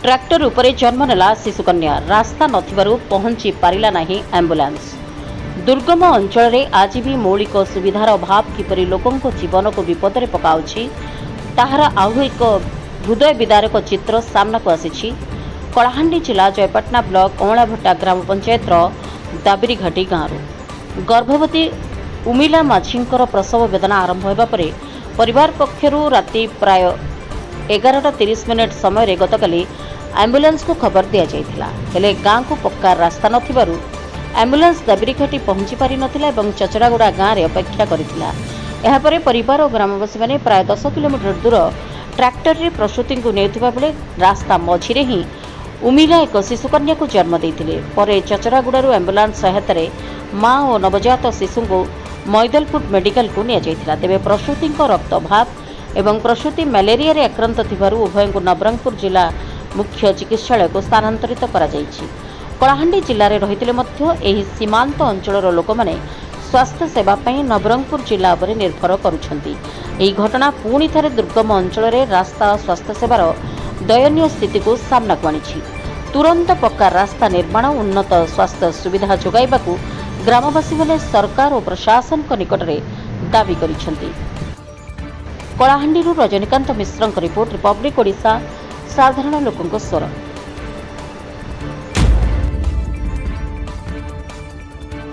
Tractor उपरे जन्म नेला शिशुकन्या रास्ता नथिबारु पहुंची पारिला नाही एम्बुलेंस। दुर्गम अंचल रे आज भी मौलिक सुविधार अभाव किपरि लोकंको जीवन को विपद रे पकाउछि ताहार आउ एक हृदय विदारक चित्र सामना को आसिछि। कलाहांडी जिला जयपाटना ब्लॉक अमलाभट्टा ग्राम पंचायत दाबिरीघाटी गाँव गर्भवती उमिला माझींकर प्रसव वेदना आरंभ होगा परिवार पक्षरु राति प्राय 11:30 समय गतकाली एम्बुलेंस को खबर दि जाइथिला। हेले गाँ को पक्का रास्ता नथिबारु एम्बुलेंस दाबिरीघाटी पहुंची पारि नथिला एवं चचड़ागुड़ा गाँव में अपेक्षा करिथिला। एहा परे परिवार और ग्रामवासी माने प्राय 10 किलोमीटर दूर ट्रैक्टर रे प्रसूति को नेउथिबा बेले रास्ता मझिरे ही उमिला एक शिशुकन्या को जन्म देइथिले। परे चचड़ागुड़ारू एम्बुलेंस सहायता माँ और नवजात शिशु को मैदलपुर मेडिकल को निया जाइथिला। तेबे प्रसूति रक्त अभाव एवं प्रसूति मलेरिया रे आक्रांत थिबारु उभय को नवरंगपुर जिला मुख्य चिकित्सालय को स्थानांतरित करा जाइछि। कलाहांडी जिले में रहिथिले मध्य एही सीमांत अंचलर लोक माने स्वास्थ्य सेवा पई नवरंगपुर जिला पर निर्भर करुछंती। एही घटना पुणी थारे दुर्गम अंचल रे रास्ता स्वास्थ्य सेवार दयनीय स्थिति को सामना को आनिछि। तुरंत पक्का रास्ता निर्माण उन्नत स्वास्थ्य सुविधा जोगाइबाकू ग्रामवासी माने सरकार और प्रशासन को निकट रे दाबी करिसेंती। कलाहांडी रजनीकांत मिश्रଙ୍କ रिपोर्ट रिपब्लिक ओडिशा साधारण लोकଙ୍କ स्वर।